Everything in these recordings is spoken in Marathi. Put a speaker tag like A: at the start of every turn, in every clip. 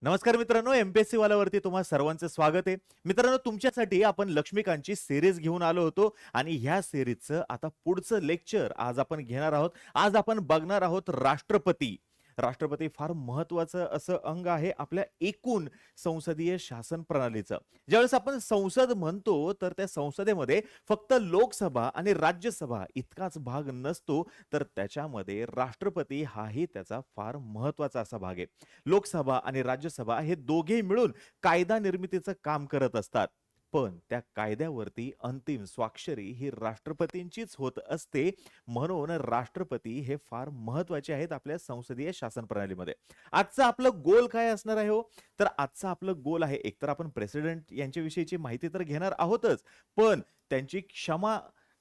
A: नमस्कार मित्रांनो, एमपीएससी वाल्यावरती तुम्हा सर्वांचं स्वागत आहे. मित्रांनो, तुमच्यासाठी आपण लक्ष्मीकांतची सिरीज घेऊन आलो होतो आणि ह्या सिरीजचं आता पुढचं लेक्चर आज आपण घेणार आहोत. आज आपण बघणार आहोत राष्ट्रपती. राष्ट्रपती फार महत्वाचं असं अंग आहे आपल्या एकूण संसदीय शासन प्रणालीचं. ज्यावेळेस आपण संसद म्हणतो तर त्या संसदेमध्ये फक्त लोकसभा आणि राज्यसभा इतकाच भाग नसतो, तर त्याच्यामध्ये राष्ट्रपती हाही त्याचा फार महत्वाचा असा भाग आहे. लोकसभा आणि राज्यसभा हे दोघे मिळून कायदा निर्मितीचं काम करत असतात, पण त्या कायद्यावरती अंतिम स्वाक्षरी ही राष्ट्रपतींचीच होत असते. म्हणून राष्ट्रपती हे फार महत्वाचे आहेत आपल्या संसदीय शासन प्रणालीमध्ये. आजचं आपलं गोल काय असणार आहे हो? तर आजचं आपलं गोल आहे, एकतर आपण प्रेसिडेंट यांच्याविषयीची माहिती तर घेणार आहोतच, पण त्यांची क्षमा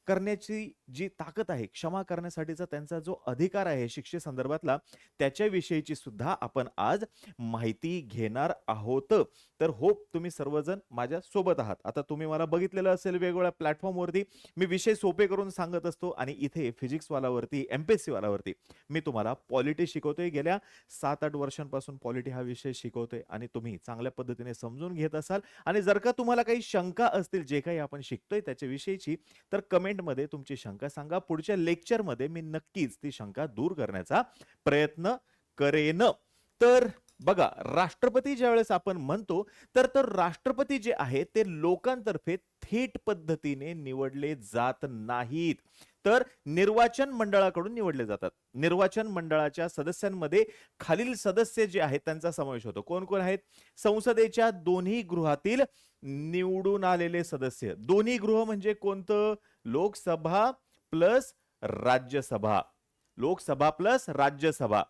A: करण्याची जी ताकद आहे, क्षमा करण्यासाठीचा त्यांचा जो अधिकार आहे शिक्षेसंदर्भातला, त्याच्याविषयीची सुद्धा आपण आज माहिती घेणार आहोत. तर होप तुम्ही सर्वजण माझ्या सोबत आहात. आता तुम्ही मला बघितलेलं असेल वेगवेगळ्या प्लॅटफॉर्मवरती मी विषय सोपे करून सांगत असतो आणि इथे फिजिक्स वालावरती, एमपीएससी वालावरती मी तुम्हाला पॉलिटी शिकवतोय. गेल्या 7-8 वर्षांपासून पॉलिटी हा विषय शिकवतोय आणि तुम्ही चांगल्या पद्धतीने समजून घेत असाल. आणि जर का तुम्हाला काही शंका असतील जे काही आपण शिकतोय त्याच्याविषयीची, तर कमेंटमध्ये तुमची शंका सांगा. पुढच्या लेक्चरमध्ये मी नक्कीच ती शंका दूर करण्याचा प्रयत्न करेन. तर बघा, राष्ट्रपती ज्यावेळेस आपण म्हणतो तर राष्ट्रपती जे आहे ते लोकांतर्फे थेट पद्धतीने निवडले जात नाहीत, तर निर्वाचन मंडळाकडून निवडले जातात. निर्वाचन मंडळाच्या सदस्यांमध्ये खालील सदस्य जे आहेत त्यांचा समावेश होतो. कोण कोण आहेत? संसदेच्या दोन्ही गृहातील निवडून आलेले सदस्य. दोन्ही गृह म्हणजे कोणतं? लोकसभा प्लस राज्यसभा. लोकसभा प्लस राज्यसभा.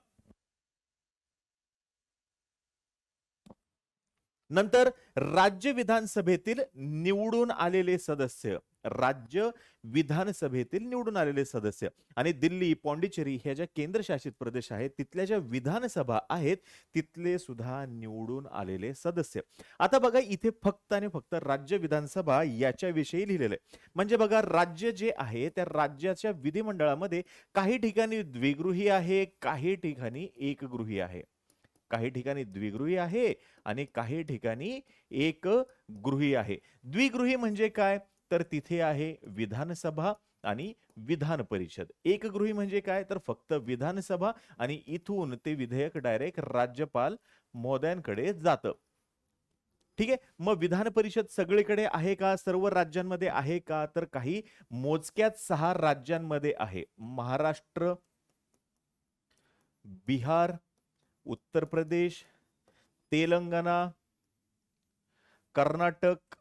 A: नंतर राज्य विधानसभेतील निवडून आलेले सदस्य. राज्य विधानसभेतील निवडून आलेले सदस्य. आणि दिल्ली, पॉंडिचेरी ह्या ज्या केंद्रशासित प्रदेश आहेत तिथल्या ज्या विधानसभा आहेत तिथले सुद्धा निवडून आलेले सदस्य. आता बघा, इथे फक्त आणि फक्त राज्य विधानसभा याच्याविषयी लिहिलेलं आहे. म्हणजे बघा, राज्य जे आहे त्या राज्याच्या विधिमंडळामध्ये काही ठिकाणी द्विगृही आहे, काही ठिकाणी एकगृही आहे. काही ठिकाणी द्विगृही आहे आणि काही ठिकाणी एकगृही आहे. द्विगृही म्हणजे काय? तर तिथे आहे विधानसभा आणि विधान परिषद. एकगृही म्हणजे काय? तर फक्त विधानसभा आणि इथून ते विधेयक डायरेक्ट राज्यपाल महोदयांकडे जातं. ठीक आहे. मग विधान परिषद सगळीकडे आहे का? सर्व राज्यांमध्ये आहे का? तर काही मोजक्याच 6 राज्यांमध्ये आहे. महाराष्ट्र, बिहार, उत्तर प्रदेश, तेलंगणा, कर्नाटक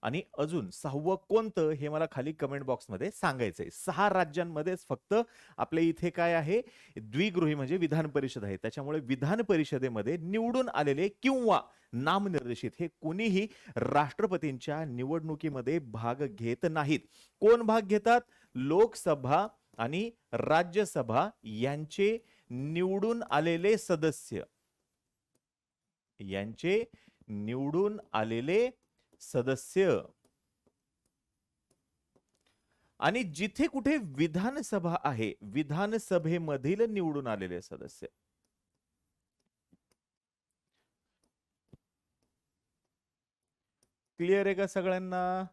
A: आणि अजून 6वं कोणतं हे मला खाली कमेंट बॉक्समध्ये सांगायचंय. 6 राज्यांमध्येच फक्त आपल्या इथे काय आहे? द्विगृही म्हणजे विधान परिषद आहे. त्याच्यामुळे विधान परिषदेमध्ये निवडून आलेले किंवा नामनिर्देशित हे कोणीही राष्ट्रपतींच्या निवडणुकीमध्ये भाग घेत नाहीत. कोण भाग घेतात? लोकसभा आणि राज्यसभा यांचे निवडून आलेले सदस्य. यांचे निवडून आलेले सदस्य. आणि जिथे कुठे विधानसभा आहे, विधानसभेमधील निवडून आलेले सदस्य. क्लिअर आहे का सगळ्यांना?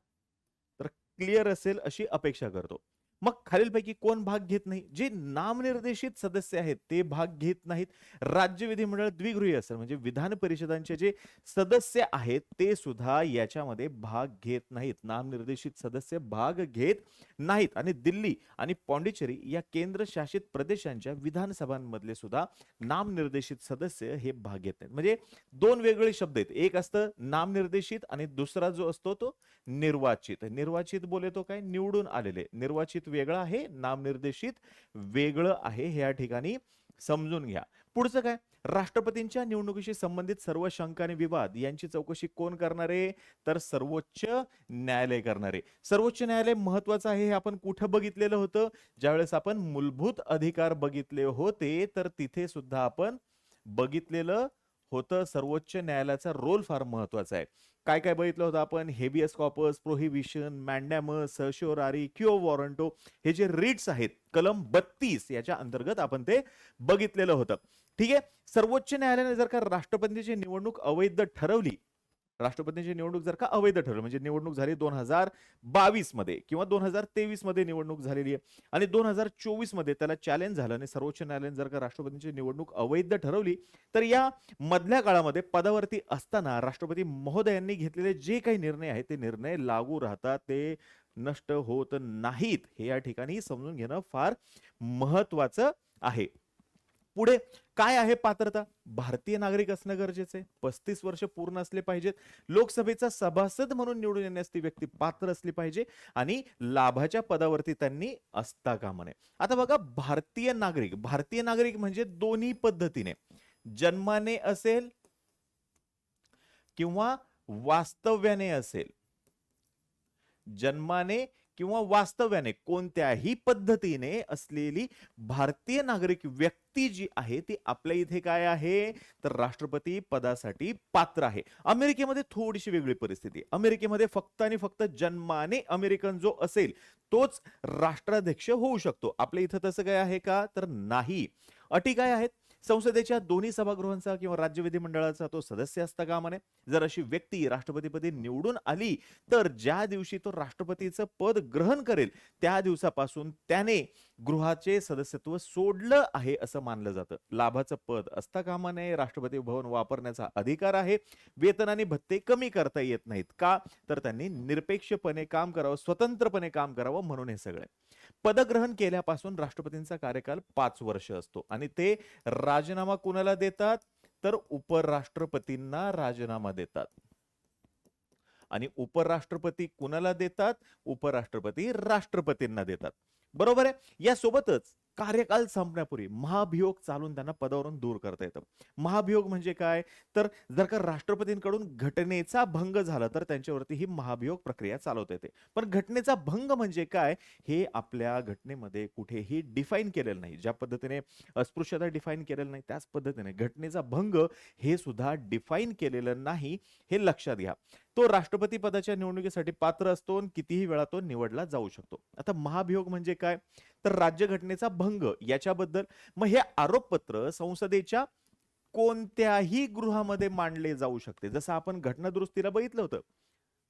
A: तर क्लिअर असेल अशी अपेक्षा करतो. मग खालीलपैकी कोण भाग घेत नाही? जे नामनिर्देशित सदस्य आहेत ते भाग घेत नाहीत. राज्य विधिमंडळ द्विगृही असेल म्हणजे विधान परिषदांचे जे सदस्य आहेत ते सुद्धा याच्यामध्ये भाग घेत नाहीत. नामनिर्देशित सदस्य भाग घेत नाहीत. आणि दिल्ली आणि पॉंडिचेरी या केंद्रशासित प्रदेशांच्या विधानसभांमधले सुद्धा नामनिर्देशित सदस्य हे भाग घेत नाहीत. म्हणजे 2 वेगळे शब्द आहेत. एक असतं नामनिर्देशित आणि दुसरा जो असतो तो निर्वाचित. निर्वाचित बोले तो काय? निवडून आलेले. निर्वाचित वेगळं आहे, नामनिर्देशित वेगळं आहे. हे या ठिकाणी समजून घ्या. पुढचं काय? राष्ट्रपतींच्या निवडणुकीशी संबंधित सर्व शंका आणि विवाद यांची चौकशी कोण करणार आहे? तर सर्वोच्च न्यायालय करणार आहे. सर्वोच्च न्यायालय महत्वाचं आहे. हे आपण कुठं बघितलेलं होतं? ज्यावेळेस आपण मूलभूत अधिकार बघितले होते तर तिथे सुद्धा आपण बघितलेलं होतं. सर्वोच्च न्यायालयाचा रोल फार महत्वाचा आहे. काय काय बघितलं होतं आपण? हेबियस कॉर्पस, प्रोहिबिशन, मॅन्डॅमस, सर्शिओरारी, क्यो वॉरंटो हे जे रिट्स आहेत कलम 32 याच्या अंतर्गत आपण ते बघितलेलं होतं. ठीक आहे. सर्वोच्च न्यायालयाने जर का राष्ट्रपतींची निवडणूक अवैध ठरवली, राष्ट्रपतींची निवडणूक जर का अवैध ठरवली, म्हणजे निवडणूक झाली 2022 मध्ये किंवा 2023 मध्ये निवडणूक झालेली आहे आणि 2024 मध्ये त्याला चॅलेंज झालं आणि सर्वोच्च न्यायालयाने जर का राष्ट्रपतींची निवडणूक अवैध ठरवली, तर या मधल्या काळामध्ये पदावरती असताना राष्ट्रपती महोदयांनी घेतलेले जे काही निर्णय आहेत ते निर्णय लागू राहतात, ते नष्ट होत नाहीत. हे या ठिकाणी समजून घेणं फार महत्वाचं आहे. पुढे काय आहे पात्रता? भारतीय नागरिक असणं गरजेचं आहे. 35 वर्ष पूर्ण असले पाहिजेत. लोकसभेचा सभासद म्हणून निवडून येण्यास ती व्यक्ती पात्र असली पाहिजे आणि लाभाच्या पदावरती त्यांनी असता कामा नये. आता बघा, भारतीय नागरिक म्हणजे दोन्ही पद्धतीने, जन्माने असेल किंवा वास्तव्याने असेल, जन्माने किंवा वास्तव्याने कोणत्याही पद्धतीने असलेली भारतीय नागरिक व्यक्ती जी आहे ती आपल्या इथे काय आहे, तर राष्ट्रपती पदासाठी पात्र आहे. अमेरिकेमध्ये थोडीशी वेगळी परिस्थिती. अमेरिकेमध्ये फक्त आणि फक्त जन्माने अमेरिकन जो असेल तोच राष्ट्राध्यक्ष होऊ शकतो. आपल्या इथं तसं काय आहे का, तर नाही. अटी काय आहेत? संसदेच्या दोन्ही सभागृहांचा किंवा राज्य विधिमंडळाचा तो सदस्य असता कामा नये. जर अशी व्यक्ती राष्ट्रपतीपदी निवडून आली तर ज्या दिवशी तो राष्ट्रपतीचं पद ग्रहण करेल त्या दिवसापासून त्याने गृहाचे सदस्यत्व सोडलं आहे असं मानलं जातं. लाभाचं पद असता कामा नये. राष्ट्रपती भवन वापरण्याचा अधिकार आहे. वेतन आणि भत्ते कमी करता येत नाहीत. का, तर त्यांनी निरपेक्षपणे काम करावं, स्वतंत्रपणे काम करावं म्हणून हे सगळे. पदग्रहण केल्यापासून राष्ट्रपतींचा कार्यकाल 5 वर्ष असतो आणि ते राजीनामा कुणाला देतात, तर उपराष्ट्रपतींना राजीनामा देतात. आणि उपराष्ट्रपती कुणाला देतात, उपराष्ट्रपती राष्ट्रपतींना देतात. बरोबर आहे. यासोबतच कार्यकाल संपण्यापूर्वी महाभियोग चालून त्यांना पदावरून दूर करता येतं. महाभियोग म्हणजे काय, तर जर का राष्ट्रपतींकडून घटनेचा भंग झाला तर त्यांच्यावरती ही महाभियोग प्रक्रिया चालवता येते. पण घटनेचा भंग म्हणजे काय हे आपल्या घटनेमध्ये कुठेही डिफाईन केलेलं नाही. ज्या पद्धतीने अस्पृश्यता डिफाईन केलेलं नाही त्याच पद्धतीने घटनेचा भंग हे सुद्धा डिफाईन केलेलं नाही, हे लक्षात घ्या. तो राष्ट्रपती पदाच्या निवडणुकीसाठी पात्र असतो आणि कितीही वेळा तो निवडला जाऊ शकतो. आता महाभियोग म्हणजे काय, तर राज्यघटनेचा भंग याच्याबद्दल. मग हे आरोपपत्र संसदेच्या कोणत्याही गृहामध्ये मांडले जाऊ शकते. जसं आपण घटना दुरुस्तीला बघितलं होतं,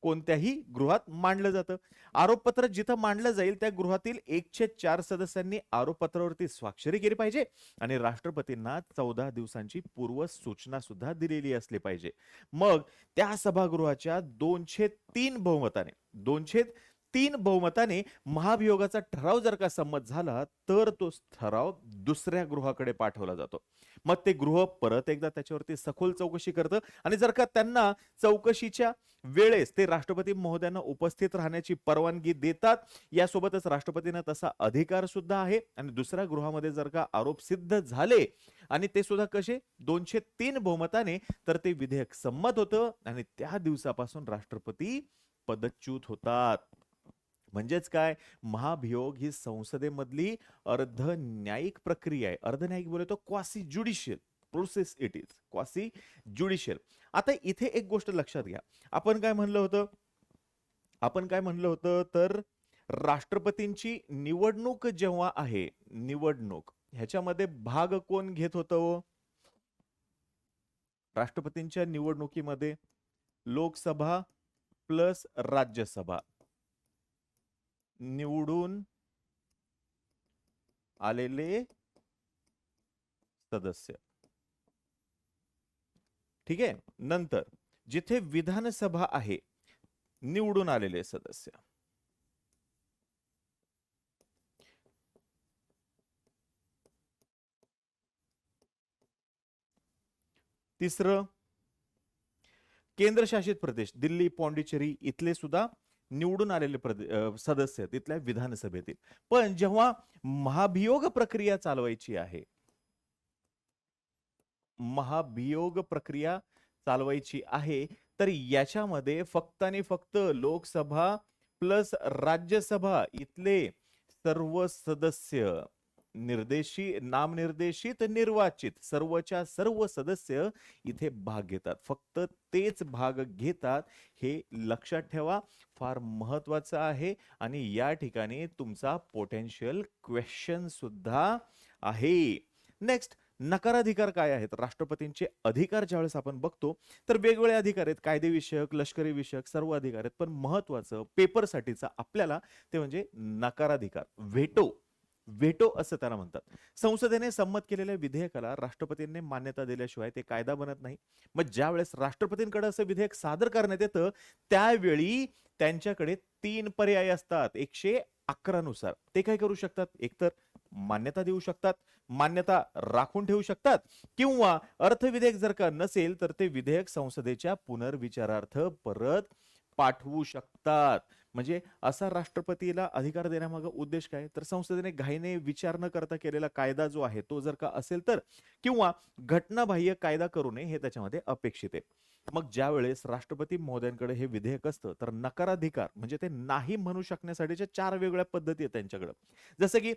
A: कोणत्याही गृहात मांडलं जातं. आरोपपत्र जिथं मांडलं जाईल त्या गृहातील 1/4 सदस्यांनी आरोपपत्रावरती स्वाक्षरी केली पाहिजे आणि राष्ट्रपतींना 14 दिवसांची पूर्व सूचना सुद्धा दिलेली असली पाहिजे. मग त्या सभागृहाच्या 203 बहुमताने महाभियोगाचा ठराव जर का संमत झाला तर तो ठराव दुसऱ्या गृहाकडे पाठवला जातो. मग ते गृह परत एकदा त्याच्यावरती सखोल चौकशी करतं आणि जर का त्यांना चौकशीच्या वेळेस ते राष्ट्रपती महोदयांना उपस्थित राहण्याची परवानगी देतात. यासोबतच राष्ट्रपतींना तसा अधिकार सुद्धा आहे आणि दुसऱ्या गृहामध्ये जर का आरोप सिद्ध झाले आणि ते सुद्धा कसे 203 बहुमताने, तर ते विधेयक संमत होतं आणि त्या दिवसापासून राष्ट्रपती पदच्युत होतात. म्हणजेच काय, महाभियोग ही संसदेमधली अर्ध न्यायिक प्रक्रिया आहे. अर्ध न्यायिक बोलतो quasi judicial process, it is quasi judicial. आता इथे एक गोष्ट लक्षात घ्या. आपण काय म्हणलं होतं तर राष्ट्रपतींची निवडणूक जेव्हा आहे, निवडणूक ह्याच्यामध्ये भाग कोण घेत होतं? राष्ट्रपतींच्या निवडणुकीमध्ये लोकसभा प्लस राज्यसभा निवडून आलेले सदस्य. ठीक आहे. नंतर जिथे विधानसभा आहे, निवडून आलेले सदस्य. तिसरं, केंद्रशासित प्रदेश दिल्ली, पॉंडिचेरी इथले सुद्धा निवडून आलेले सदस्य तिथल्या विधानसभेतील. पण जेव्हा महाभियोग प्रक्रिया चालवायची आहे, महाभियोग प्रक्रिया चालवायची आहे, तर याच्यामध्ये फक्त आणि फक्त लोकसभा प्लस राज्यसभा इथले सर्व सदस्य, नामनिर्देशित निर्वाचित सर्वच्या सर्व सदस्य इथे भाग घेतात. फक्त तेच भाग घेतात, हे लक्षात ठेवा. फार महत्वाचं आहे आणि या ठिकाणी तुमचा पोटेन्शियल क्वेश्चन सुद्धा आहे. नेक्स्ट, नकाराधिकार काय आहेत? राष्ट्रपतींचे अधिकार ज्यावेळेस आपण बघतो, तर वेगवेगळे अधिकार आहेत. कायदेविषयक, लष्करी विषयक सर्व अधिकार आहेत. पण महत्त्वाचं पेपरसाठीचं आपल्याला ते म्हणजे नकाराधिकार, व्हेटो. व्हेटो असं त्याला म्हणतात. संसदेने संमत केलेल्या विधेयकाला राष्ट्रपतींनी मान्यता दिल्याशिवाय ते कायदा बनत नाही. मग ज्यावेळेस राष्ट्रपतींकडे असं विधेयक सादर करण्यात येतं, त्यावेळी त्यांच्याकडे 3 पर्याय असतात. 111 नुसार. ते काय करू शकतात? एकतर मान्यता देऊ शकतात, मान्यता राखून ठेवू शकतात किंवा अर्थविधेयक जर का नसेल तर ते विधेयक संसदेच्या पुनर्विचारार्थ परत पाठवू शकतात. म्हणजे असा राष्ट्रपतीला अधिकार देण्यामागे उद्देश काय? तर संसदेने घाईने विचार न करता केलेला कायदा जो आहे तो जर का असेल तर, किंवा घटनाबाह्य कायदा करू नये हे त्याच्यामध्ये अपेक्षित आहे. मग ज्या वेळेस राष्ट्रपती महोदयांकडे हे विधेयक असतं तर नकाराधिकार म्हणजे ते नाही म्हणू शकण्यासाठीच्या 4 वेगवेगळ्या पद्धती आहेत त्यांच्याकडे. जसं की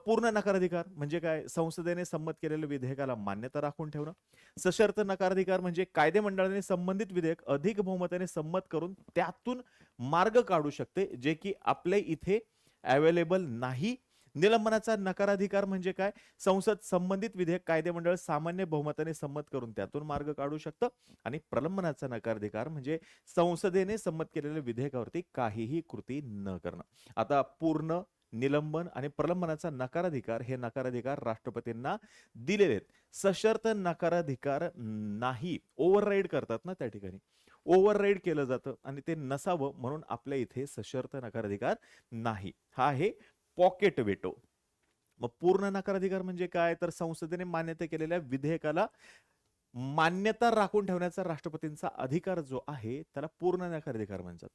A: पूर्ण नकाराधिकार म्हणजे काय? संसदेने संमत केलेल्या विधेयकाला मान्यता राखून ठेवणं. सशर्त नकाराधिकार म्हणजे कायदेमंडळाने संबंधित विधेयक अधिक बहुमताने संमत करून त्यातून मार्ग काढू शकते जे की आपल्या इथे अवेलेबल नाही. निलंबनाचा नकाराधिकार म्हणजे काय? संसद संबंधित विधेयक कायदेमंडळ सामान्य बहुमताने संमत करून त्यातून मार्ग काढू शकतं. आणि प्रलंबनाचा नकाराधिकार म्हणजे संसदेने संमत केलेल्या विधेयकावरती काहीही कृती न करणं. आता पूर्ण, निलंबन आणि प्रलंबनाचा नकाराधिकार हे नकाराधिकार राष्ट्रपतींना दिलेले आहेत. सशर्त नकाराधिकार नाही, ओव्हरराईड करतात ना त्या ठिकाणी, ओव्हरराईड केलं जातं आणि ते नसावं म्हणून आपल्या इथे सशर्त नकाराधिकार नाही. हा आहे पॉकेट वेटो. मग पूर्ण नकाराधिकार म्हणजे काय? तर संसदेने मान्यता केलेल्या विधेयकाला मान्यता राखून ठेवण्याचा राष्ट्रपतींचा अधिकार जो आहे त्याला पूर्ण नकाराधिकार म्हणतात.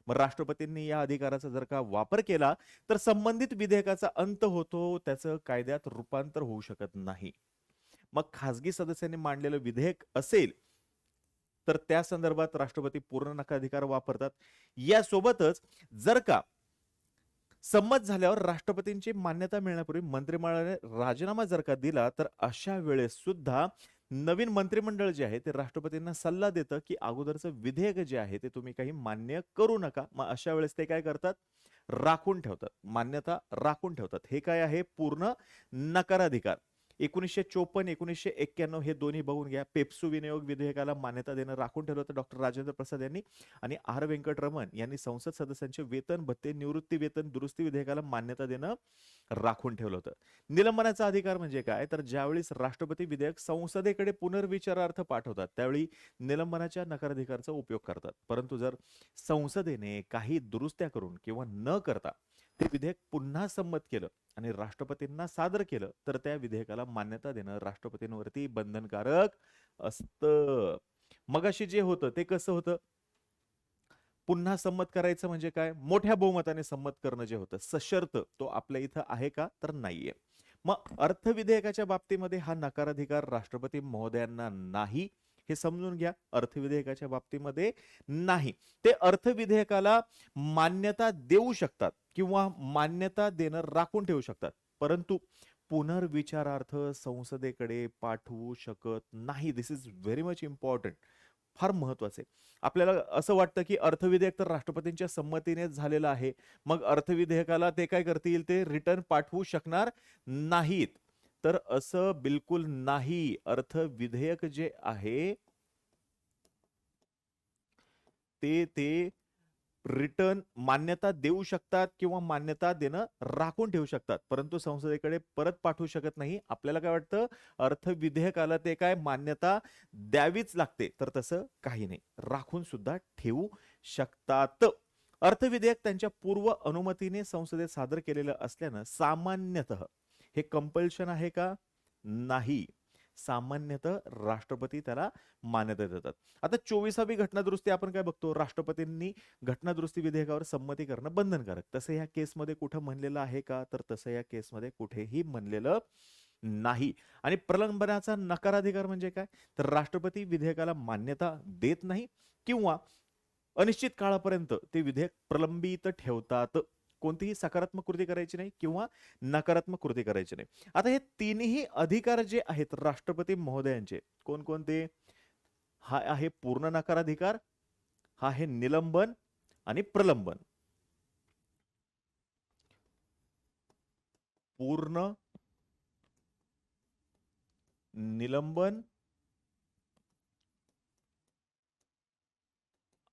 A: मग राष्ट्रपतींनी या अधिकाराचा जर का वापर केला तर संबंधित विधेयकाचा अंत होतो, त्याचं कायद्यात रूपांतर होऊ शकत नाही. मग खासगी सदस्यांनी मांडलेलं विधेयक असेल तर त्या संदर्भात राष्ट्रपती पूर्ण नकाराधिकार वापरतात. यासोबतच जर का संमत झाल्यावर राष्ट्रपतींची मान्यता मिळण्यापूर्वी मंत्रिमंडळाने राजीनामा जर का दिला तर अशा वेळेस सुद्धा नवीन मंत्रिमंडळ जे आहे ते राष्ट्रपतींना सल्ला देतं की अगोदरचं विधेयक जे आहे ते तुम्ही काही मान्य करू नका. मग अशा वेळेस ते काय करतात? राखून ठेवतात, मान्यता राखून ठेवतात. हे काय आहे? पूर्ण नकाराधिकार. 1954 1991 हे दोन्ही बघून घ्या. पेप्सू विनियोग विधेयकाला मान्यता देणं राखून ठेवलं होतं डॉक्टर राजेंद्र प्रसाद यांनी. आणि आर व्यंकटरमण यांनी संसद सदस्यांचे वेतन भत्ते निवृत्ती वेतन दुरुस्ती विधेयकाला मान्यता देणं राखून ठेवलं होतं. निलंबनाचा अधिकार म्हणजे काय? तर ज्यावेळेस राष्ट्रपती विधेयक संसदेकडे पुनर्विचारार्थ पाठवतात त्यावेळी निलंबनाच्या नकाराधिकारचा उपयोग करतात. परंतु जर संसदेने काही दुरुस्त्या करून किंवा न करता ते विधेयक पुन्हा संमत केलं आणि राष्ट्रपतींना सादर केलं तर त्या विधेयकाला मान्यता देणं राष्ट्रपतींवरती बंधनकारक असतं. मगाशी जे होतं ते कसं होतं? पुन्हा संमत करायचं म्हणजे काय? मोठ्या बहुमताने संमत करणं जे होतं सशर्त, तो आपल्या इथं आहे का? तर नाहीये. मग अर्थविधेयकाच्या बाबतीमध्ये हा नकाराधिकार राष्ट्रपती महोदयांना नाही, हे समजून घ्या. अर्थविधेयकाच्या बाबतीमध्ये नाही. ते अर्थविधेयकाला मान्यता देऊ शकतात किंवा मान्यता देणं राखून ठेवू शकतात, परंतु पुनर्विचारार्थ संसदेकडे पाठवू शकत नाही. दिस इज व्हेरी मच इम्पॉर्टंट. फार महत्वाचे. आपल्याला असं वाटतं की अर्थविधेयक तर राष्ट्रपतींच्या संमतीनेच झालेलं आहे. मग अर्थविधेयकाला ते काय करतील? ते रिटर्न पाठवू शकणार नाहीत. तर असं बिलकुल नाही. अर्थविधेयक जे आहे ते रिटर्न मान्यता देऊ शकतात किंवा मान्यता देणं राखून ठेवू शकतात, परंतु संसदेकडे परत पाठवू शकत नाही. आपल्याला काय वाटतं? अर्थविधेयकाला ते काय मान्यता द्यावीच लागते, तर तसं काही नाही, राखून सुद्धा ठेवू शकतात. अर्थविधेयक त्यांच्या पूर्व अनुमतीने संसदेत सादर केलेलं असल्यानं सामान्यतः हे कंपल्शन आहे का? नाही. सामान्यतः राष्ट्रपती त्याला मान्यता देतात. आता 24वी घटनादुरुस्ती आपण काय बघतो? राष्ट्रपतींनी घटनादुरुस्ती विधेयकावर संमती करणं बंधनकारक. तसं या केसमध्ये कुठं म्हणलेलं आहे का? तर तसं या केसमध्ये कुठेही म्हणलेलं नाही. आणि प्रलंबनाचा नकाराधिकार म्हणजे काय? तर राष्ट्रपती विधेयकाला मान्यता देत नाही किंवा अनिश्चित काळापर्यंत ते विधेयक प्रलंबित ठेवतात. कोणतीही सकारात्मक कृती करायची नाही किंवा नकारात्मक कृती करायची नाही. आता हे तिन्ही अधिकार जे आहेत राष्ट्रपती महोदयांचे, कोणकोणते? हा आहे पूर्ण नकाराधिकार, हा आहे निलंबन आणि प्रलंबन. पूर्ण निलंबन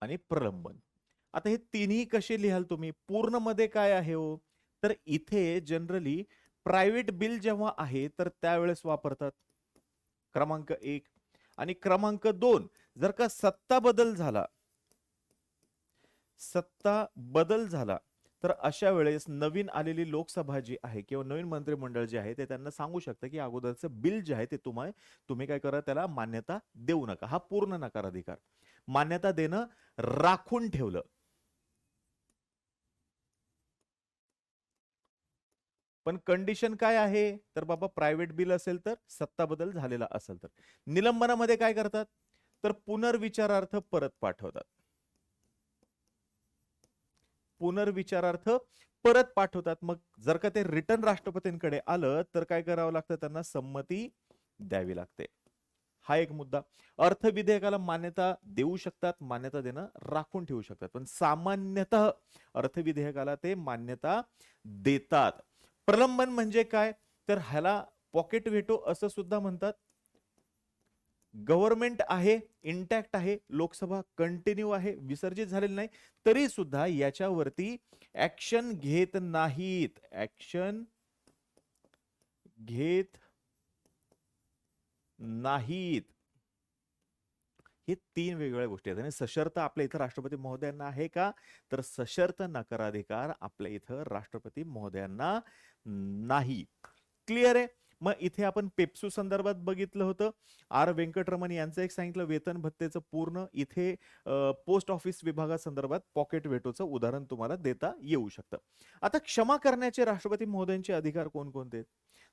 A: आणि प्रलंबन. आता हे तिन्ही कसे लिहाल तुम्ही? पूर्ण मध्ये काय आहे हो? तर इथे जनरली प्रायव्हेट बिल जेव्हा आहे तर त्यावेळेस वापरतात. क्रमांक 1 आणि क्रमांक 2 जर का सत्ता बदल झाला तर अशा वेळेस नवीन आलेली लोकसभा जी आहे किंवा नवीन मंत्रिमंडळ जे आहे ते त्यांना सांगू शकतं की अगोदरचं बिल जे आहे ते तुम्ही काय करा, त्याला मान्यता देऊ नका. हा पूर्ण नकार अधिकार. मान्यता देणं राखून ठेवलं. पण कंडिशन काय आहे? तर बाबा प्रायव्हेट बिल असेल तर, सत्ता बदल झालेला असेल तर. निलंबनामध्ये काय करतात? तर पुनर्विचारार्थ परत पाठवतात. पुनर्विचारार्थ परत पाठवतात. मग जर का ते रिटर्न राष्ट्रपतींकडे आलं तर काय करावं लागतं? त्यांना संमती द्यावी लागते. हा एक मुद्दा. अर्थविधेयकाला मान्यता देऊ शकतात, मान्यता देणं राखून ठेवू शकतात. पण सामान्यतः अर्थविधेयकाला ते मान्यता देतात. प्रलंबन म्हणजे काय? तर ह्याला पॉकेट व्हेटो असं सुद्धा म्हणतात. गव्हर्नमेंट आहे, इंटॅक्ट आहे, लोकसभा कंटिन्यू आहे, विसर्जित झालेली नाही, तरी सुद्धा याच्यावरती ऍक्शन घेत नाहीत. ऍक्शन घेत नाहीत. हे तीन वेगवेगळ्या गोष्टी आहेत. आणि सशर्त आपल्या इथं राष्ट्रपती महोदयांना आहे का? तर सशर्त नकाराधिकार आपल्या इथं राष्ट्रपती महोदयांना नाही. क्लिअर आहे? मग इथे आपण पेप्सू संदर्भात बघितलं होतं. आर व्यंकटरमण यांचं एक सांगितलं वेतन भत्तेचं पूर्ण. इथे पोस्ट ऑफिस विभागासंदर्भात पॉकेट व्हेटोचं उदाहरण तुम्हाला देता येऊ शकतं. आता क्षमा करण्याचे राष्ट्रपती महोदयांचे अधिकार कोणकोणते आहेत?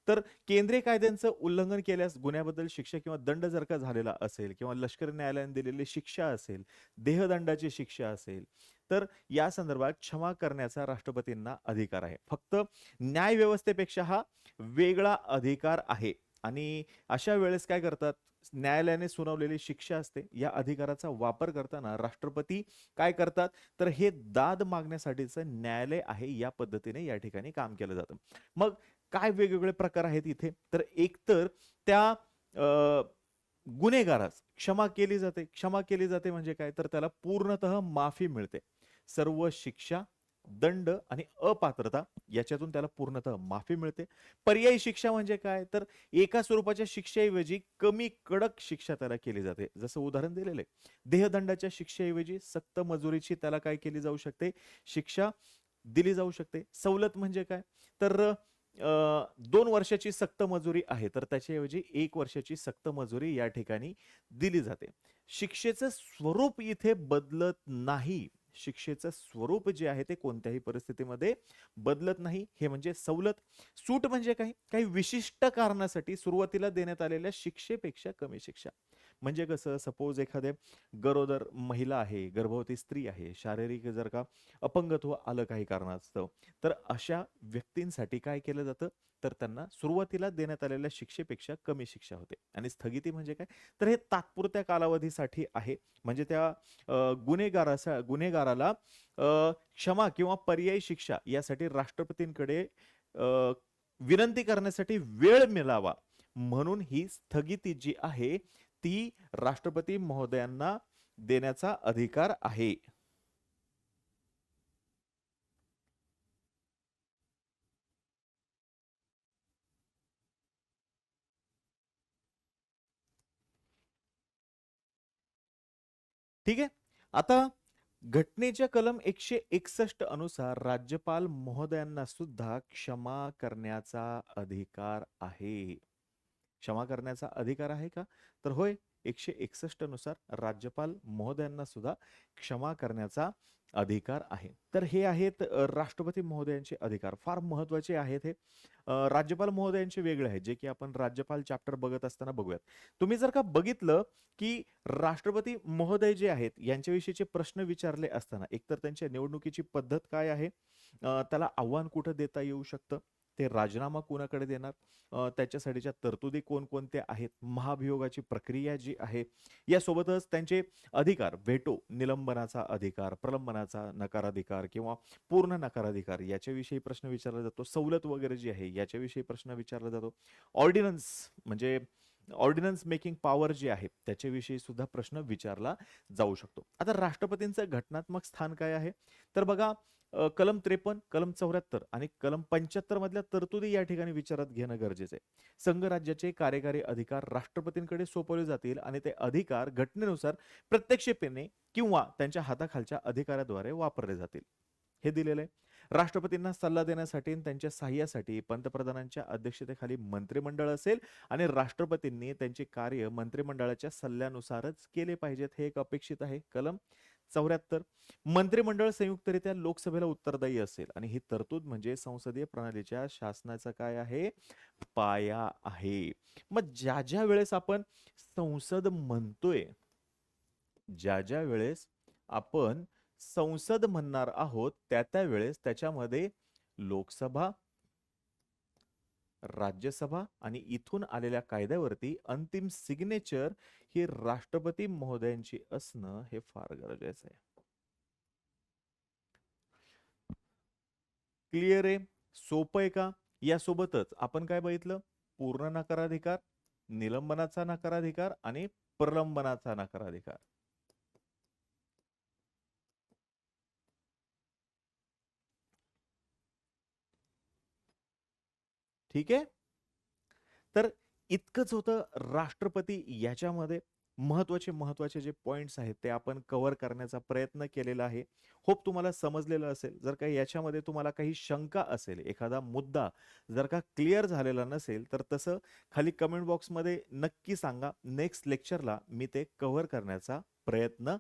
A: तर केंद्रीय कायद्यांचं उल्लंघन केल्यास गुन्ह्याबद्दल शिक्षा किंवा दंड जर का झालेला असेल किंवा लष्करी न्यायालयाने दिलेली शिक्षा असेल, देहदंडाची शिक्षा असेल, तर या संदर्भात क्षमा करण्याचा राष्ट्रपतींना अधिकार आहे. फक्त न्याय व्यवस्थेपेक्षा हा वेगळा अधिकार आहे. आणि अशा वेळेस काय करतात? न्यायालयाने सुनावलेली शिक्षा असते, या अधिकाराचा वापर करताना राष्ट्रपती काय करतात? तर हे दाद मागण्यासाठीचं न्यायालय आहे, या पद्धतीने या ठिकाणी काम केलं जातं. मग काय वेगवेगळे प्रकार आहेत इथे? तर एक तर त्या गुन्हेगारास क्षमा केली जाते. क्षमा केली जाते म्हणजे काय? तर त्याला पूर्णतः माफी मिळते. सर्व शिक्षा, दंड आणि अपात्रता याच्यातून त्याला पूर्णतः माफी मिळते. पर्यायी शिक्षा म्हणजे काय? तर एका स्वरूपाच्या शिक्षेऐवजी कमी कडक शिक्षा त्याला केली जाते. जसं उदाहरण दिलेलं आहे. देहदंडाच्या शिक्षेऐवजी सक्त मजुरीची त्याला काय केली जाऊ शकते? शिक्षा दिली जाऊ शकते. सवलत म्हणजे काय? तर 2 वर्षाची सक्त मजुरी आहे तर त्याच्याऐवजी 1 वर्षाची सक्त मजुरी या ठिकाणी दिली जाते. शिक्षेचं स्वरूप इथे बदलत नाही. शिक्षेचं स्वरूप जे आहे ते कोणत्याही परिस्थितीमध्ये बदलत नाही. हे म्हणजे सवलत. सूट म्हणजे काय? काही विशिष्ट कारणासाठी सुरुवातीला देण्यात आलेल्या शिक्षेपेक्षा कमी शिक्षा. म्हणजे कसं? सपोज एखादे गरोदर महिला आहे, गर्भवती स्त्री आहे, शारीरिक जर का अपंगत्व आलं काही कारणास्तव, तर अशा व्यक्तींसाठी काय केलं जातं? तर त्यांना सुरुवातीला देण्यात आलेल्या शिक्षेपेक्षा कमी शिक्षा होते. आणि स्थगिती म्हणजे काय? तर हे तात्पुरत्या कालावधीसाठी आहे. म्हणजे त्या गुन्हेगाराला क्षमा किंवा पर्यायी शिक्षा यासाठी राष्ट्रपतींकडे विनंती करण्यासाठी वेळ मिळावा म्हणून ही स्थगिती जी आहे ती राष्ट्रपती महोदयांना देण्याचा अधिकार आहे. ठीक आहे. आता घटनेच्या कलम 161 अनुसार राज्यपाल महोदयांना सुद्धा क्षमा करण्याचा अधिकार आहे. क्षमा करण्याचा अधिकार आहे का? तर होय, 161 नुसार राज्यपाल महोदयांना सुद्धा क्षमा करण्याचा अधिकार आहे. तर हे आहेत राष्ट्रपती महोदयांचे अधिकार. फार महत्वाचे आहेत हे. राज्यपाल महोदयांचे वेगळे आहेत, जे की आपण राज्यपाल चॅप्टर बघत असताना बघूयात. तुम्ही जर का बघितलं की राष्ट्रपती महोदय जे आहेत यांच्याविषयीचे प्रश्न विचारले असताना एकतर त्यांच्या निवडणुकीची पद्धत काय आहे, त्याला आव्हान कुठं देता येऊ शकतं, ते राजीनामा कोणाकडे देणार, त्याच्यासाठीच्या तरतुदी कोणकोणत्या आहेत, महाभियोगाची प्रक्रिया जी आहे, यासोबतच त्यांचे अधिकार, व्हेटो, निलंबनाचा अधिकार, प्रलंबनाचा नकाराधिकार किंवा पूर्ण नकाराधिकार याच्याविषयी प्रश्न विचारला जातो. सवलत वगैरे जी आहे याच्याविषयी प्रश्न विचारला जातो. ऑर्डिनन्स म्हणजे ऑर्डिनन्स मेकिंग पॉवर जी आहे त्याच्याविषयी सुद्धा प्रश्न विचारला जाऊ शकतो. आता राष्ट्रपतींचं घटनात्मक स्थान काय आहे? तर बघा, कलम 53, कलम 74 आणि कलम 75 मधल्या तरतुदी या ठिकाणी विचारात घेणं गरजेचं आहे. संघराज्याचे कार्यकारी अधिकार राष्ट्रपतींकडे सोपवले जातील आणि ते अधिकार घटनेनुसार प्रत्यक्षपणे किंवा त्यांच्या हाताखालच्या अधिकाऱ्याद्वारे वापरले जातील, हे दिलेलं आहे. राष्ट्रपतींना सल्ला देण्यासाठी आणि त्यांच्या सहाय्यासाठी पंतप्रधानांच्या अध्यक्षतेखाली मंत्रिमंडळ असेल आणि राष्ट्रपतींनी त्यांचे कार्य मंत्रिमंडळाच्या सल्ल्यानुसारच केले पाहिजेत, हे एक अपेक्षित आहे. कलम 74, मंत्रिमंडळ संयुक्तरित्या लोकसभेला उत्तरदायी असेल आणि ही तरतूद म्हणजे संसदीय प्रणालीच्या शासनाचा काय आहे? पाया आहे. मग ज्या ज्या वेळेस आपण संसद म्हणतोय, ज्या ज्या वेळेस आपण संसद म्हणणार आहोत, त्या त्या वेळेस त्याच्यामध्ये लोकसभा, राज्यसभा आणि इथून आलेल्या कायद्यावरती अंतिम सिग्नेचर ही राष्ट्रपती महोदयांची असणं हे फार गरजेचं आहे. क्लिअर आहे? सोपं आहे का? यासोबतच आपण काय बघितलं? पूर्ण नकाराधिकार, निलंबनाचा नकाराधिकार आणि प्रलंबनाचा नकाराधिकार. ठीक आहे. तर इतकंच होतं राष्ट्रपती याच्यामध्ये. महत्वाचे महत्वाचे जे पॉइंट्स आहेत ते आपण कव्हर करण्याचा प्रयत्न केलेला आहे. होप तुम्हाला समजलेलं असेल. जर काही याच्यामध्ये तुम्हाला काही शंका असेल, एखादा मुद्दा जर का क्लिअर झालेला नसेल, तर तसं खाली कमेंट बॉक्समध्ये नक्की सांगा. नेक्स्ट लेक्चरला मी ते कव्हर करण्याचा प्रयत्न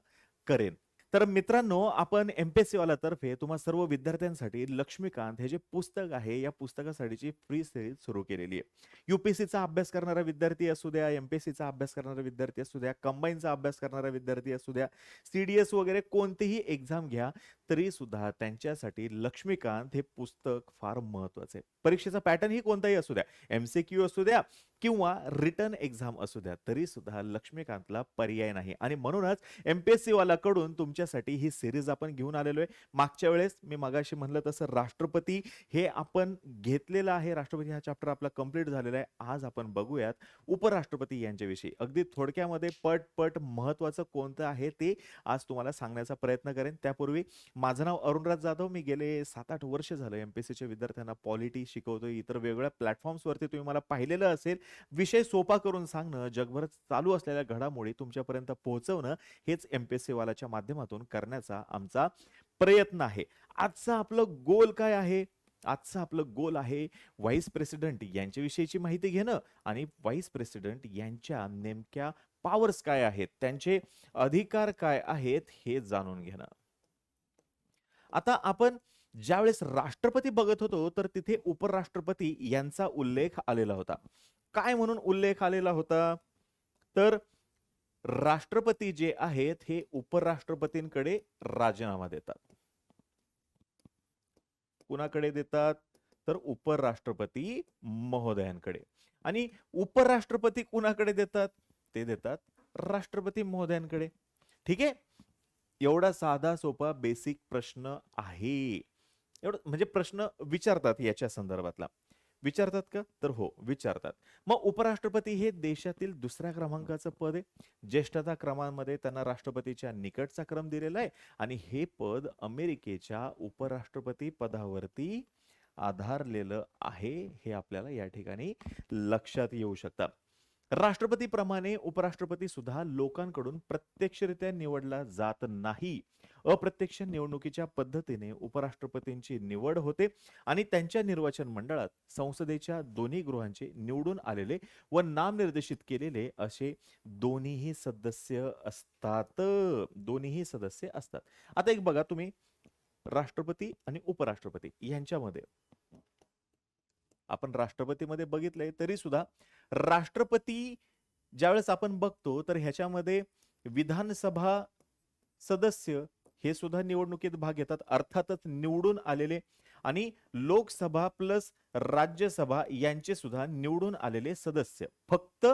A: करेन. तर मित्रांनो, आपण एमपीएससी वाला तर्फे तुम्हा सर्व विद्यार्थ्यांसाठी लक्ष्मीकांत हे जे पुस्तक आहे, या पुस्तकासाठीची फ्री सिरीज सुरू केलेली आहे. यूपीएससीचा अभ्यास करणारा विद्यार्थी असू द्या, एमपीएससीचा अभ्यास करणारा विद्यार्थी असू द्या, कंबाईनचा अभ्यास करणारा विद्यार्थी असू द्या, सीडीएस वगैरे कोणतीही एक्झाम घ्या तरी सुद्धा त्यांच्यासाठी लक्ष्मीकांत हे पुस्तक फार महत्वाचं आहे. परीक्षेचा पॅटर्न ही कोणताही असू द्या, एमसीक्यू असू द्या किंवा रिटर्न एक्झाम असू द्या, तरी सुद्धा लक्ष्मीकांतला पर्याय नाही. आणि म्हणूनच एमपीएससी वालाकडून तुमच्यासाठी ही सिरीज आपण घेऊन आलेलो आहे. मागच्या वेळेस मी मगाशी म्हणलं तसं राष्ट्रपती हे आपण घेतलेलं आहे. राष्ट्रपती हा चॅप्टर आपला कंप्लीट झालेला आहे. आज आपण बघूयात उपराष्ट्रपती यांच्याविषयी. अगदी थोडक्यामध्ये पट महत्वाचं कोणतं आहे ते आज तुम्हाला सांगण्याचा प्रयत्न करेन. त्यापूर्वी माझं नाव अरुणराज जाधव. मी गेले 7-8 वर्ष झालं एमपीएससीच्या विद्यार्थ्यांना पॉलिटी शिकवतोय. इतर वेगवेगळ्या प्लॅटफॉर्म्सवरती तुम्ही मला पाहिलेलं असेल. विषय सोपा करून सांगणं, जगभरात चालू असलेल्या घडामोडी तुमच्यापर्यंत पोहोचवणं, हेच एमपीएससी वालाच्या माध्यमातून करण्याचा आमचा प्रयत्न आहे. आजचा आपलं गोल काय आहे? आजचं आपलं गोल आहे व्हाईस प्रेसिडेंट यांच्याविषयीची माहिती घेणं आणि व्हाईस प्रेसिडेंट यांच्या नेमक्या पॉवर्स काय आहेत, त्यांचे अधिकार काय आहेत हे जाणून घेणं. आता आपण ज्यावेळेस राष्ट्रपती बघत होतो, तर तिथे उपराष्ट्रपती यांचा उल्लेख आलेला होता. काय म्हणून उल्लेख आलेला होता? तर राष्ट्रपती जे आहेत हे उपराष्ट्रपतींकडे राजीनामा देतात. कुणाकडे देतात? तर उपराष्ट्रपती महोदयांकडे. आणि उपराष्ट्रपती कुणाकडे देतात? ते देतात राष्ट्रपती महोदयांकडे. ठीक आहे. एवढा साधा सोपा बेसिक प्रश्न आहे. एवढं म्हणजे प्रश्न विचारतात याच्या संदर्भातला. विचारतात का? तर हो, विचारतात. मग उपराष्ट्रपती हे देशातील दुसऱ्या क्रमांकाचं पद आहे. ज्येष्ठता क्रमांमध्ये त्यांना राष्ट्रपतीच्या निकटचा क्रम दिलेला आहे आणि हे पद अमेरिकेच्या उपराष्ट्रपती पदावरती आधारलेलं आहे, हे आपल्याला या ठिकाणी लक्षात येऊ शकतं. राष्ट्रपतीप्रमाणे उपराष्ट्रपती सुद्धा लोकांकडून प्रत्यक्षरित्या निवडला जात नाही. अप्रत्यक्ष निवडणुकीच्या पद्धतीने उपराष्ट्रपतींची निवड होते आणि त्यांच्या निर्वाचन मंडळात संसदेच्या दोन्ही गृहांचे निवडून आलेले व नामनिर्देशित केलेले असे दोन्हीही सदस्य असतात. दोन्हीही सदस्य असतात. आता एक बघा तुम्ही, राष्ट्रपती आणि उपराष्ट्रपती यांच्यामध्ये आपण राष्ट्रपतीमध्ये बघितलंय, तरी सुद्धा राष्ट्रपती ज्यावेळेस आपण बघतो, तर ह्याच्यामध्ये विधानसभा सदस्य हे सुद्धा निवडणुकीत भाग घेतात, अर्थातच निवडून आलेले. आणि लोकसभा प्लस राज्यसभा यांचे सुद्धा निवडून आलेले सदस्य, फक्त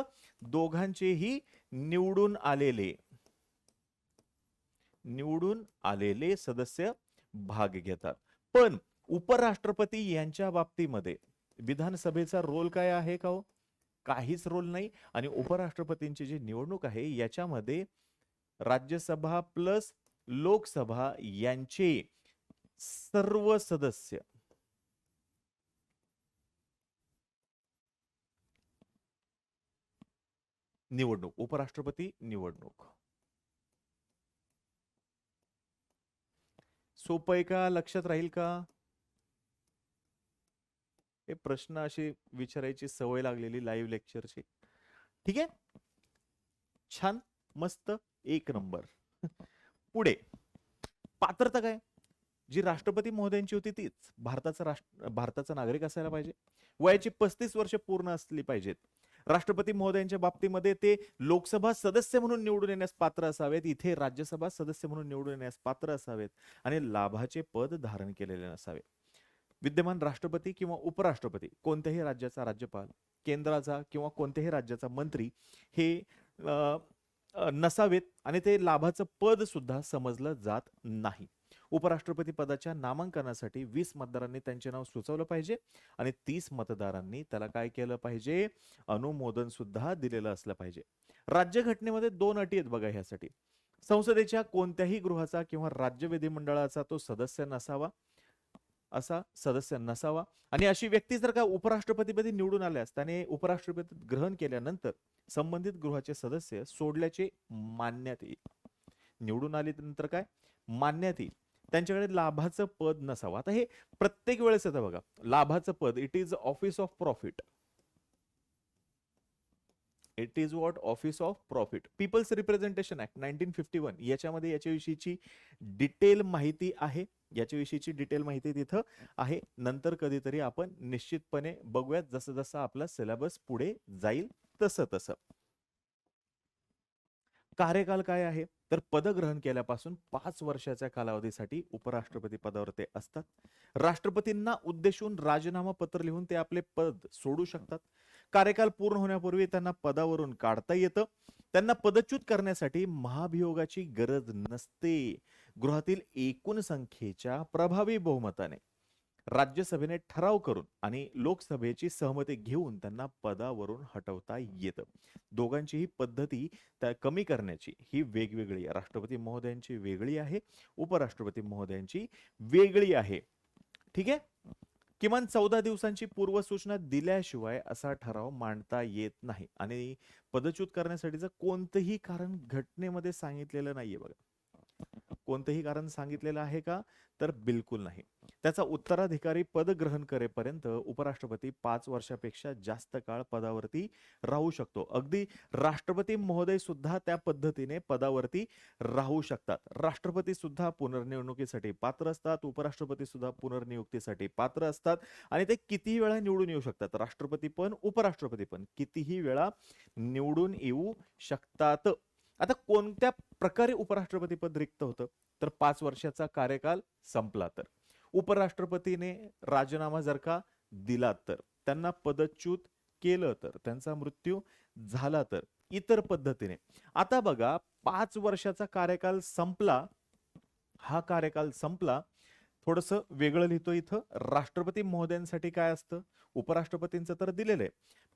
A: दोघांचेही निवडून आलेले सदस्य भाग घेतात. पण उपराष्ट्रपती यांच्या बाबतीमध्ये विधानसभेचा रोल काय आहे का हो? काहीच रोल नाही. आणि उपराष्ट्रपतींची जी निवडणूक आहे याच्यामध्ये राज्यसभा प्लस लोकसभा यांचे सर्व सदस्य निवडणूक, उपराष्ट्रपती निवडणूक. सोपं आहे का? लक्षात राहील का? हे प्रश्न अशी विचारायची सवय लागलेली लाईव्ह लेक्चरची. ठीक आहे, छान, मस्त, एक नंबर. पुढे पात्रता काय? जी राष्ट्रपती महोदयांची होती तीच. भारताचा नागरिक असायला पाहिजे, वयाची 35 वर्ष पूर्ण असली पाहिजेत. राष्ट्रपती महोदयांच्या बाबतीमध्ये ते लोकसभा सदस्य म्हणून निवडून येण्यास पात्र असावेत, इथे राज्यसभा सदस्य म्हणून निवडून येण्यास पात्र असावेत, आणि लाभाचे पद धारण केलेले नसावे. विद्यमान राष्ट्रपती किंवा उपराष्ट्रपती, कोणत्याही राज्याचा राज्यपाल, केंद्राचा किंवा कोणत्याही राज्याचा मंत्री हे नसावेत, आणि ते लाभाचं पद सुद्धा समजलं जात नाही. उपराष्ट्रपती पदाच्या नामांकनासाठी 20 मतदारांनी त्यांचे नाव सुचवलं पाहिजे, आणि 30 मतदारांनी त्याला काय केलं पाहिजे? अनुमोदन सुद्धा दिलेलं असलं पाहिजे. राज्यघटनेमध्ये 2 अटी आहेत बघा ह्यासाठी. संसदेच्या कोणत्याही गृहाचा किंवा राज्य विधिमंडळाचा तो सदस्य नसावा, असा सदस्य नसावा. आणि अशी व्यक्ती जर का उपराष्ट्रपतीपदी निवडून आल्यास त्याने उपराष्ट्रपती ग्रहण केल्यानंतर संबंधित गृहाचे सदस्य सोडल्याचे मानण्यात येईल. निवडून आले नंतर काय मानण्यात येईल? त्यांच्याकडे लाभाचं पद नसावं. आता हे प्रत्येक वेळेस येतं बघा, लाभाचं पद. It is office of profit. It is what? Office of profit. Peoples representation act 1951 याच्यामध्ये याच्याविषयीची डिटेल माहिती आहे. याच्याविषयीची डिटेल माहिती तिथं आहे. नंतर कधीतरी आपण निश्चितपणे बघूयात, जसं जसं आपला सिलेबस पुढे जाईल तसं तसं. कार्यकाल काय आहे? तर पदग्रहण केल्यापासून 5 वर्षाच्या कालावधीसाठी उपराष्ट्रपती पदावर ते असतात. राष्ट्रपतींना उद्देशून राजीनामा पत्र लिहून ते आपले पद सोडू शकतात. कार्यकाल पूर्ण होण्यापूर्वी त्यांना पदावरून काढता येतं. त्यांना पदच्युत करण्यासाठी महाभियोगाची गरज नसते. गृहातील एकूण संख्येच्या प्रभावी बहुमताने राज्यसभेने ठराव करून आणि लोकसभेची सहमती घेऊन त्यांना पदावरून हटवता येतं. दोघांचीही पद्धती त्या कमी करण्याची ही वेगवेगळी आहे. राष्ट्रपती महोदयांची वेगळी आहे, उपराष्ट्रपती महोदयांची वेगळी आहे. ठीक आहे. किमान 14 दिवसांची पूर्वसूचना दिल्याशिवाय असा ठराव मांडता येत नाही. आणि पदच्युत करण्यासाठीचं कोणतंही कारण घटनेमध्ये सांगितलेलं नाहीये बघा. कोणतंही कारण सांगितलेलं आहे का? तर बिलकुल नाही. त्याचा उत्तराधिकारी पद ग्रहण करेपर्यंत उपराष्ट्रपती 5 वर्षापेक्षा जास्त काळ पदावरती राहू शकतो. अगदी राष्ट्रपती महोदय सुद्धा त्या पद्धतीने पदावरती राहू शकतात. राष्ट्रपती सुद्धा पुनर्निवडणुकीसाठी पात्र असतात, उपराष्ट्रपती सुद्धा पुनर्नियुक्तीसाठी पात्र असतात, आणि ते कितीही वेळा निवडून येऊ शकतात. राष्ट्रपती पण उपराष्ट्रपती पण कितीही वेळा निवडून येऊ शकतात. आता कोणत्या प्रकारे उपराष्ट्रपती पद रिक्त होतं? तर 5 वर्षाचा कार्यकाल संपला तर, उपराष्ट्रपतीने राजीनामा जर का दिला तर, त्यांना पदच्युत केलं तर, त्यांचा मृत्यू झाला तर, इतर पद्धतीने. आता बघा, 5 वर्षाचा कार्यकाल संपला, हा कार्यकाल संपला. थोडस वेगळं लिहितो इथं. राष्ट्रपती महोदयांसाठी काय असतं? उपराष्ट्रपतींचं तर दिलेलं आहे,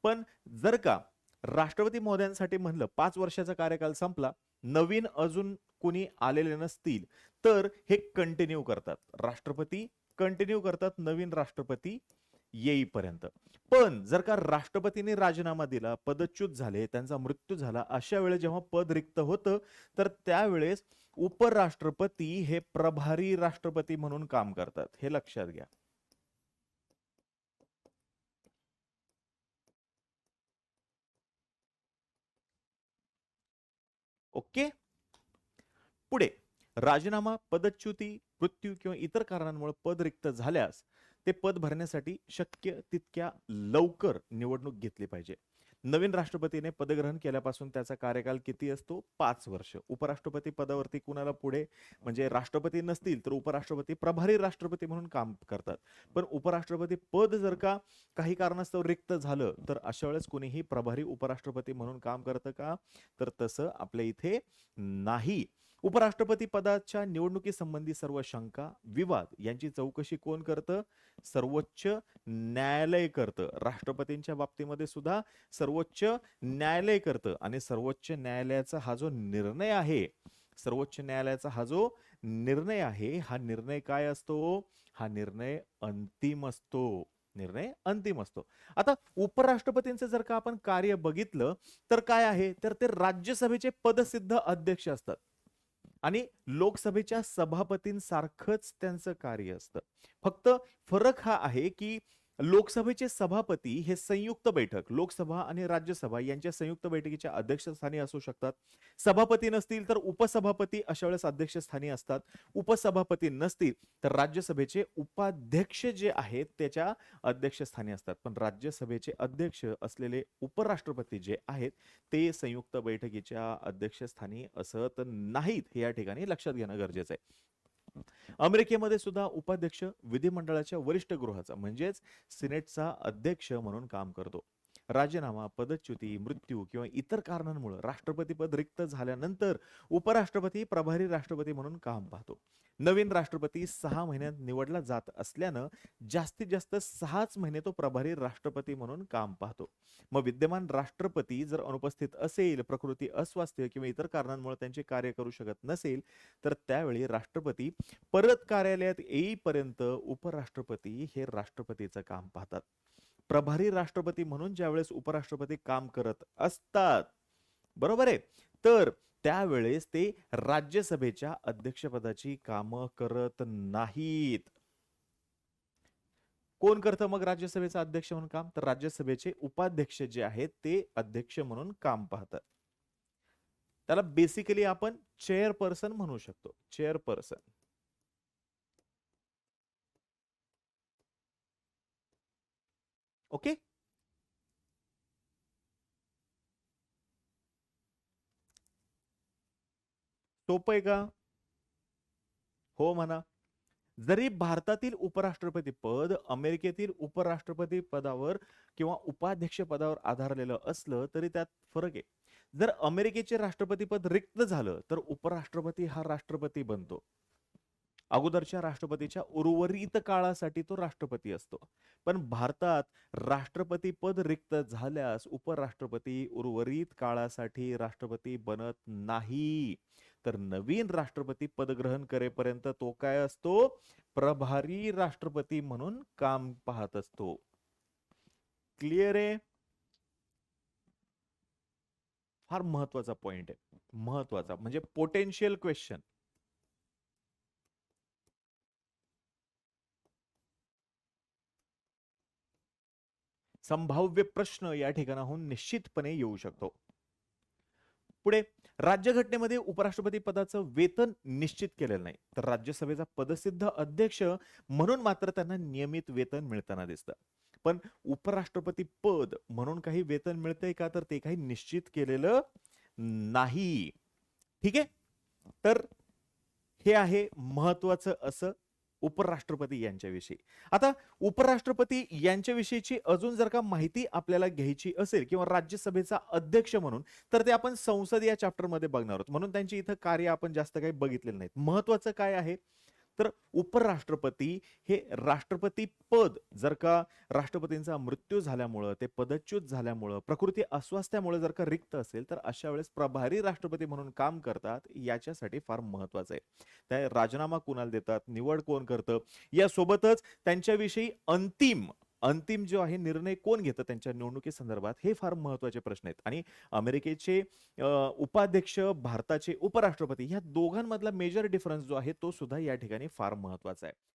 A: पण जर का राष्ट्रपती महोदयांसाठी म्हणलं 5 वर्षाचा कार्यकाल संपला, नवीन अजून कोणी आलेले नसतील तर हे कंटिन्यू करतात. राष्ट्रपती कंटिन्यू करतात नवीन राष्ट्रपती येईपर्यंत. पण जर का राष्ट्रपतीने राजीनामा दिला, पदच्युत झाले, त्यांचा मृत्यू झाला, अशा वेळेस जेव्हा पद रिक्त होतं तर त्यावेळेस उपराष्ट्रपती हे प्रभारी राष्ट्रपती म्हणून काम करतात. हे लक्षात घ्या. ओके. पुढे राजीनामा, पदच्युती, मृत्यू किंवा इतर कारणांमुळे पद रिक्त झाल्यास ते पद भरण्यासाठी शक्य तितक्या लवकर निवडणूक घेतली पाहिजे. नवीन राष्ट्रपतीने पदग्रहण केल्यापासून त्याचा कार्यकाल किती असतो? 5 वर्ष. उपराष्ट्रपती पदावरती कुणाला पुढे म्हणजे राष्ट्रपती नसतील तर उपराष्ट्रपती प्रभारी राष्ट्रपती म्हणून काम करतात. पण उपराष्ट्रपती पद जर का काही कारणास्तव रिक्त झालं तर अशा वेळेस कोणीही प्रभारी उपराष्ट्रपती म्हणून काम करतं का? तर तसं आपल्या इथे नाही. उपराष्ट्रपती पदाच्या निवडणुकीसंबंधी सर्व शंका, विवाद यांची चौकशी कोण करतं? सर्वोच्च न्यायालय करतं. राष्ट्रपतींच्या बाबतीमध्ये सुद्धा सर्वोच्च न्यायालय करतं आणि सर्वोच्च न्यायालयाचा हा जो निर्णय आहे, सर्वोच्च न्यायालयाचा हा जो निर्णय आहे, हा निर्णय काय असतो? हा निर्णय अंतिम असतो. निर्णय अंतिम असतो. आता उपराष्ट्रपतींचं जर का आपण कार्य बघितलं तर काय आहे? तर ते राज्यसभेचे पदसिद्ध अध्यक्ष असतात आणि लोकसभेच्या सभापतींसारखंच त्यांचं कार्य असतं. फक्त फरक हा आहे की लोकसभेचे सभापती हे संयुक्त बैठक, लोकसभा आणि राज्यसभा यांच्या संयुक्त बैठकीच्या अध्यक्षस्थानी असू शकतात. सभापती नसतील तर उपसभापती अशा वेळेस अध्यक्षस्थानी असतात. उपसभापती नसतील तर राज्यसभेचे उपाध्यक्ष जे आहेत त्याच्या अध्यक्षस्थानी असतात. पण राज्यसभेचे अध्यक्ष असलेले उपराष्ट्रपती जे आहेत ते संयुक्त बैठकीच्या अध्यक्षस्थानी असत नाहीत, हे या ठिकाणी लक्षात घेणं गरजेचं आहे. अमेरिकेमध्ये सुद्धा उपाध्यक्ष विधिमंडळाच्या वरिष्ठ गृहाचा म्हणजेच सिनेटचा अध्यक्ष म्हणून काम करतो. राजीनामा, पदच्युती, मृत्यू किंवा इतर कारणांमुळे राष्ट्रपती पद रिक्त झाल्यानंतर उपराष्ट्रपती प्रभारी राष्ट्रपती म्हणून काम पाहतो. नवीन राष्ट्रपती 6 महिन्यात निवडला जात असल्यानं जास्तीत जास्त 6च महिने तो प्रभारी राष्ट्रपती म्हणून काम पाहतो. मग विद्यमान राष्ट्रपती जर अनुपस्थित असेल, प्रकृती अस्वास्थ्य किंवा इतर कारणांमुळे त्यांचे कार्य करू शकत नसेल तर त्यावेळी राष्ट्रपती परत कार्यालयात येईपर्यंत उपराष्ट्रपती हे राष्ट्रपतीचं काम पाहतात. प्रभारी राष्ट्रपती म्हणून ज्यावेळेस उपराष्ट्रपती काम करत असतात, बरोबर आहे, तर त्यावेळेस ते राज्यसभेच्या अध्यक्षपदाची कामं करत नाहीत. कोण करतं मग राज्यसभेचा अध्यक्ष म्हणून काम? तर राज्यसभेचे उपाध्यक्ष जे आहेत ते अध्यक्ष म्हणून काम पाहतात. त्याला बेसिकली आपण चेअरपर्सन म्हणू शकतो. चेअरपर्सन. ओके. सोपं आहे का? हो म्हणा. जरी भारतातील उपराष्ट्रपती पद अमेरिकेतील उपराष्ट्रपती पदावर किंवा उपाध्यक्ष पदावर आधारलेलं असलं तरी त्यात फरक आहे. जर अमेरिकेचे राष्ट्रपती पद रिक्त झालं तर उपराष्ट्रपती हा राष्ट्रपती बनतो. अगोदरच्या राष्ट्रपतीच्या उर्वरित काळासाठी तो राष्ट्रपती असतो. पण भारतात राष्ट्रपती पद रिक्त झाल्यास उपराष्ट्रपती उर्वरित काळासाठी राष्ट्रपती बनत नाही. तर नवीन राष्ट्रपती पदग्रहण करेपर्यंत तो काय असतो? प्रभारी राष्ट्रपती म्हणून काम पाहत असतो. क्लिअर आहे? फार महत्वाचा पॉइंट आहे. महत्वाचा म्हणजे पोटेन्शियल क्वेश्चन. संभाव्य प्रश्न या ठिकाणाहून निश्चितपणे येऊ शकतो. पुढे राज्यघटनेमध्ये उपराष्ट्रपती पदाचं वेतन निश्चित केलेलं नाही, तर राज्यसभेचा पदसिद्ध अध्यक्ष म्हणून मात्र त्यांना नियमित वेतन मिळताना दिसतं. पण उपराष्ट्रपती पद म्हणून काही वेतन मिळतंय का? तर ते काही निश्चित केलेलं नाही. ठीक आहे. तर हे आहे महत्वाचं असं उपराष्ट्रपती यांच्याविषयी. आता उपराष्ट्रपती यांच्याविषयीची अजून जर का माहिती आपल्याला घ्यायची असेल किंवा राज्यसभेचा अध्यक्ष म्हणून, तर ते आपण संसद या चॅप्टर मध्ये बघणार आहोत. म्हणून त्यांची इथं कार्य आपण जास्त काही बघितलेलं नाही. महत्वाचं काय आहे तर उपराष्ट्रपती हे राष्ट्रपती पद जर का राष्ट्रपतींचा मृत्यू झाल्यामुळं, ते पदच्युत झाल्यामुळं, प्रकृती अस्वास्थ्यामुळे जर का रिक्त असेल तर अशा वेळेस प्रभारी राष्ट्रपती म्हणून काम करतात. याच्यासाठी फार महत्वाचं आहे. त्या राजीनामा कोणाला देतात, निवड कोण करतं, यासोबतच त्यांच्याविषयी अंतिम अंतिम जो आहे निर्णय कोण घेतं त्यांच्या निवडणुकी संदर्भात, हे फार महत्वाचे प्रश्न आहेत. आणि अमेरिकेचे उपाध्यक्ष, भारताचे उपराष्ट्रपती, ह्या दोघांमधला मेजर डिफरन्स जो आहे तो सुद्धा या ठिकाणी फार महत्वाचा आहे.